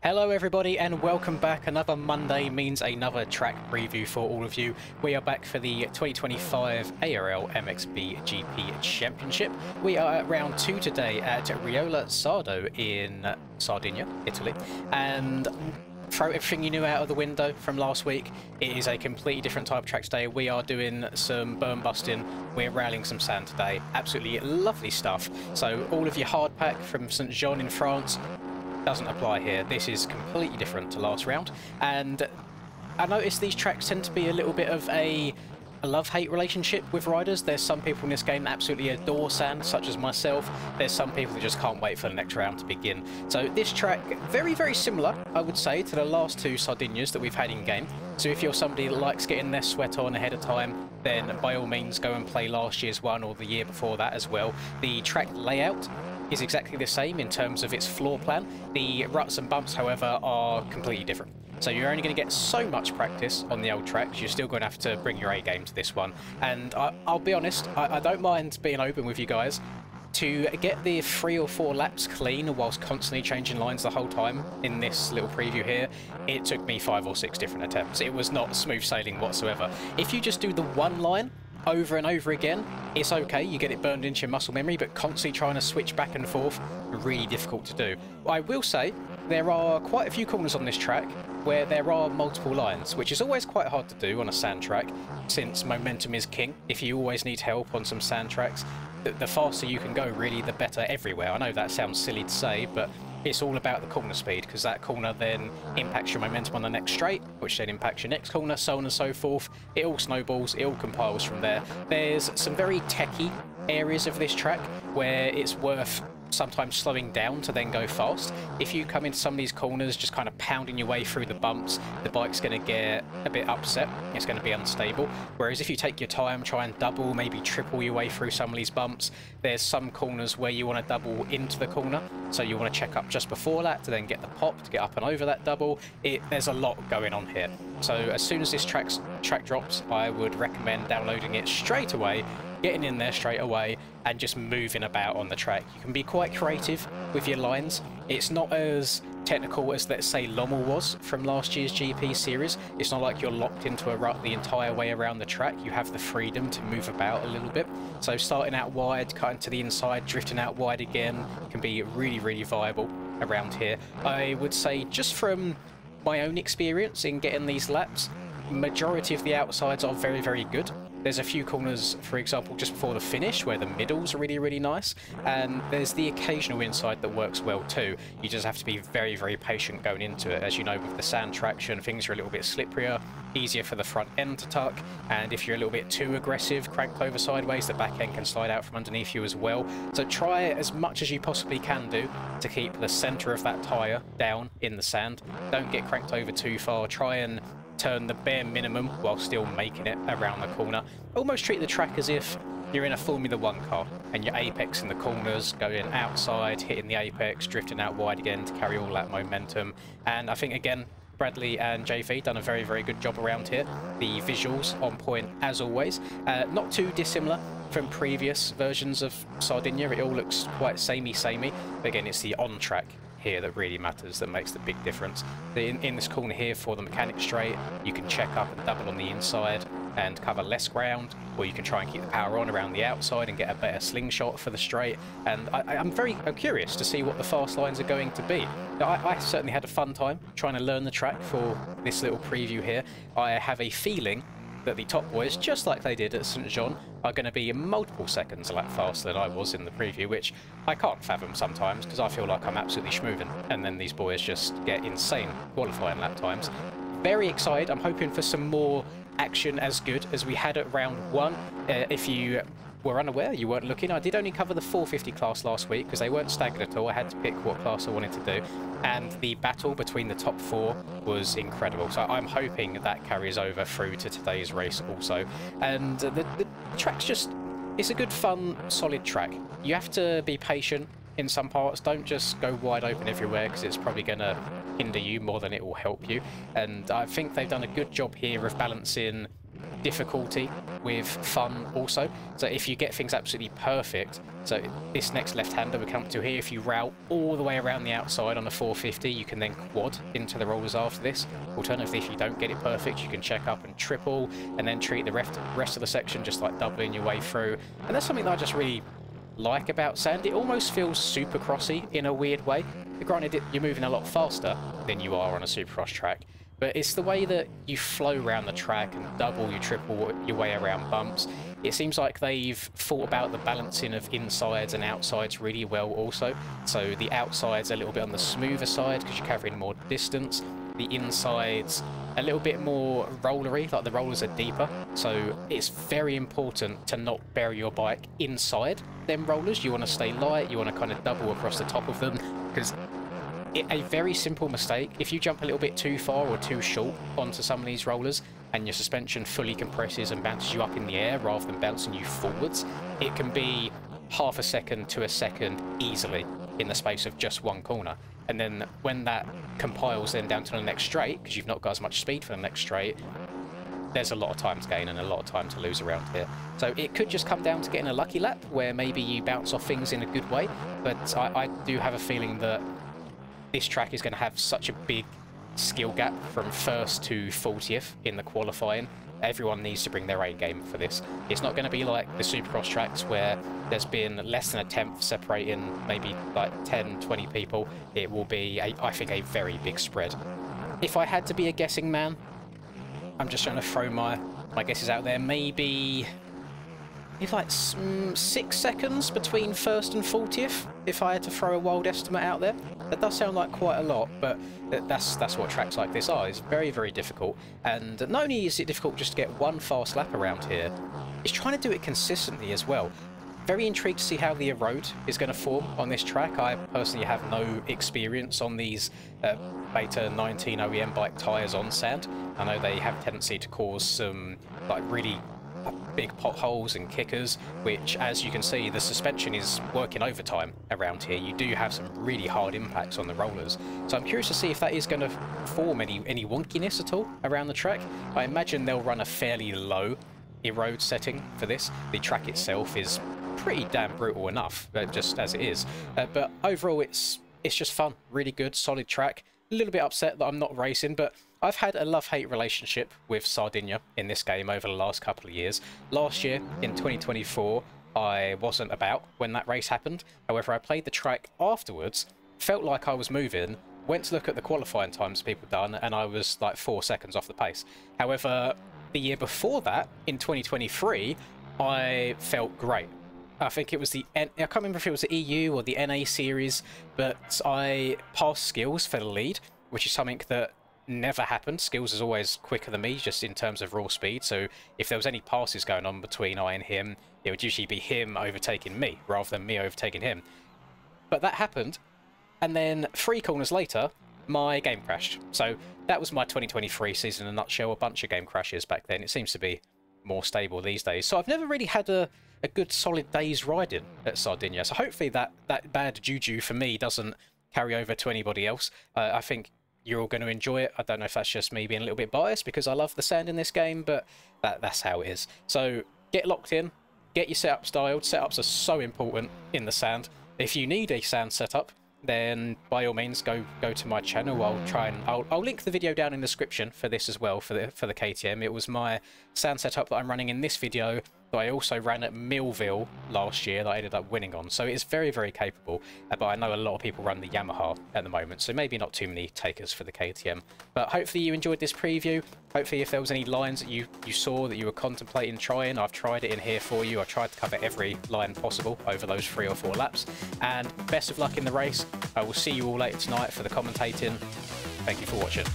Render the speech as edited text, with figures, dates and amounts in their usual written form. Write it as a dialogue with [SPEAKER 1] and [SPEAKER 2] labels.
[SPEAKER 1] Hello everybody and welcome back. Another Monday means another track preview for all of you. We are back for the 2025 ARL MXBGP Championship. We are at round 2 today at Riola Sardo in Sardinia, Italy. And throw everything you knew out of the window from last week. It is a completely different type of track today. We are doing some berm busting. We're rallying some sand today. Absolutely lovely stuff. So all of your hard pack from St. Jean in France doesn't apply here. This is completely different to last round, and I noticed these tracks tend to be a little bit of a love-hate relationship with riders. There's some people in this game that absolutely adore sand, such as myself. There's some people that just can't wait for the next round to begin. So this track, very, very similar, I would say, to the last two Sardinias that we've had in game. So if you're somebody that likes getting their sweat on ahead of time, then by all means go and play last year's one or the year before that as well. The track layout is exactly the same in terms of its floor plan. The ruts and bumps, however, are completely different. So you're only going to get so much practice on the old tracks. You're still going to have to bring your A game to this one. And I'll be honest, I don't mind being open with you guys. To get the 3 or 4 laps clean whilst constantly changing lines the whole time in this little preview here, it took me 5 or 6 different attempts. It was not smooth sailing whatsoever. If you just do the one line over and over again, it's okay, you get it burned into your muscle memory, but constantly trying to switch back and forth, really difficult to do. I will say, there are quite a few corners on this track where there are multiple lines, which is always quite hard to do on a sand track, since momentum is king. If you always need help on some sand tracks, the faster you can go, really, the better everywhere. I know that sounds silly to say, but it's all about the corner speed, because that corner then impacts your momentum on the next straight, which then impacts your next corner, so on and so forth. It all snowballs, it all compiles from there. There's some very techy areas of this track where it's worth sometimes slowing down to then go fast. If you come into some of these corners just kind of pounding your way through the bumps, the bike's going to get a bit upset, it's going to be unstable. Whereas if you take your time, try and double, maybe triple your way through some of these bumps, there's some corners where you want to double into the corner, so you want to check up just before that to then get the pop to get up and over that double. There's a lot going on here. So as soon as this track drops, I would recommend downloading it straight away, getting in there straight away and just moving about on the track. You can be quite creative with your lines. It's not as technical as, let's say, Lommel was from last year's GP series. It's not like you're locked into a rut the entire way around the track. You have the freedom to move about a little bit. So starting out wide, cutting to the inside, drifting out wide again can be really, really viable around here. I would say, just from my own experience in getting these laps, majority of the outsides are very, very good. There's a few corners, for example, just before the finish where the middle's really, really nice, and there's the occasional inside that works well too. You just have to be very, very patient going into it. As you know, with the sand traction, things are a little bit slipperier, easier for the front end to tuck, and if you're a little bit too aggressive, cranked over sideways, the back end can slide out from underneath you as well. So try as much as you possibly can do to keep the center of that tyre down in the sand. Don't get cranked over too far. Try and turn the bare minimum while still making it around the corner. Almost treat the track as if you're in a Formula 1 car and your apex in the corners, going outside, hitting the apex, drifting out wide again to carry all that momentum. And I think, again, Bradley and JV done a very, very good job around here. The visuals on point as always. Not too dissimilar from previous versions of Sardinia. It all looks quite samey. But again, it's the on-track here that really matters, that makes the big difference. In this corner here for the mechanic straight, you can check up and double on the inside and cover less ground, or you can try and keep the power on around the outside and get a better slingshot for the straight. And I'm curious to see what the fast lines are going to be. I certainly had a fun time trying to learn the track for this little preview here. I have a feeling that the top boys, just like they did at St. Jean, are going to be multiple seconds a lap faster than I was in the preview, which I can't fathom sometimes because I feel like I'm absolutely schmoovin', and then these boys just get insane qualifying lap times. Very excited. I'm hoping for some more action as good as we had at round 1. If you were unaware, you weren't looking, I did only cover the 450 class last week because they weren't staggered at all. I had to pick what class I wanted to do, and the battle between the top 4 was incredible. So I'm hoping that carries over through to today's race also. And the track's just, it's a good, fun, solid track. You have to be patient in some parts. Don't just go wide open everywhere because it's probably going to hinder you more than it will help you. And I think they've done a good job here of balancing difficulty with fun also. So if you get things absolutely perfect, so this next left-hander we come to here, if you route all the way around the outside on a 450, you can then quad into the rollers after this. Alternatively, if you don't get it perfect, you can check up and triple, and then treat the rest of the section just like doubling your way through. And that's something that I just really like about sand. It almost feels supercrossy in a weird way. Granted, you're moving a lot faster than you are on a supercross track, but it's the way that you flow around the track and double, you triple your way around bumps. It seems like they've thought about the balancing of insides and outsides really well also. So the outsides a little bit on the smoother side because you're covering more distance. The insides a little bit more rollery, like the rollers are deeper. So it's very important to not bury your bike inside them rollers. You want to stay light, you want to kind of double across the top of them, because a very simple mistake, if you jump a little bit too far or too short onto some of these rollers and your suspension fully compresses and bounces you up in the air rather than bouncing you forwards, it can be half a second to a second easily in the space of just one corner. And then when that compiles then down to the next straight, because you've not got as much speed for the next straight, there's a lot of time to gain and a lot of time to lose around here. So it could just come down to getting a lucky lap where maybe you bounce off things in a good way, but I do have a feeling that this track is going to have such a big skill gap from 1st to 40th in the qualifying. Everyone needs to bring their A game for this. It's not going to be like the Supercross tracks where there's been less than a tenth separating maybe like 10, 20 people. It will be, I think, a very big spread. If I had to be a guessing man, I'm just trying to throw my guesses out there, maybe like 6 seconds between 1st and 40th, if I had to throw a wild estimate out there. That does sound like quite a lot, but that's what tracks like this are. It's very, very difficult, and not only is it difficult just to get one fast lap around here, it's trying to do it consistently as well. Very intrigued to see how the erode is going to form on this track. I personally have no experience on these Beta 19 OEM bike tyres on sand. I know they have a tendency to cause some like really big potholes and kickers, which, as you can see, the suspension is working overtime around here. You do have some really hard impacts on the rollers, so I'm curious to see if that is going to form any wonkiness at all around the track. I imagine they'll run a fairly low erode setting for this. The track itself is pretty damn brutal enough, just as it is, but overall it's just fun, really good, solid track. A little bit upset that I'm not racing, but I've had a love-hate relationship with Sardinia in this game over the last couple of years. Last year, in 2024, I wasn't about when that race happened. However, I played the track afterwards, felt like I was moving, went to look at the qualifying times people done, and I was like 4 seconds off the pace. However, the year before that, in 2023, I felt great. I think it was I can't remember if it was the EU or the NA series, but I passed Skills for the lead, which is something that never happened. Skills is always quicker than me, just in terms of raw speed, so if there was any passes going on between I and him, it would usually be him overtaking me, rather than me overtaking him. But that happened, and then 3 corners later, my game crashed. So that was my 2023 season in a nutshell, a bunch of game crashes back then. It seems to be more stable these days. So I've never really had a good solid day's riding at Sardinia, so hopefully that bad juju for me doesn't carry over to anybody else. I think you're all going to enjoy it. I don't know if that's just me being a little bit biased because I love the sand in this game, but that's how it is. So get locked in, get your setup dialed. Setups are so important in the sand. If you need a sand setup, then by all means go to my channel. I'll link the video down in the description for this as well, for the KTM. It was my sand setup that I'm running in this video that I also ran at Millville last year that I ended up winning on. So it's very, very capable, but I know a lot of people run the Yamaha at the moment, so maybe not too many takers for the KTM. But hopefully you enjoyed this preview. Hopefully if there was any lines that you saw that you were contemplating trying, I've tried it in here for you. I tried to cover every line possible over those 3 or 4 laps. And best of luck in the race. I will see you all later tonight for the commentating. Thank you for watching.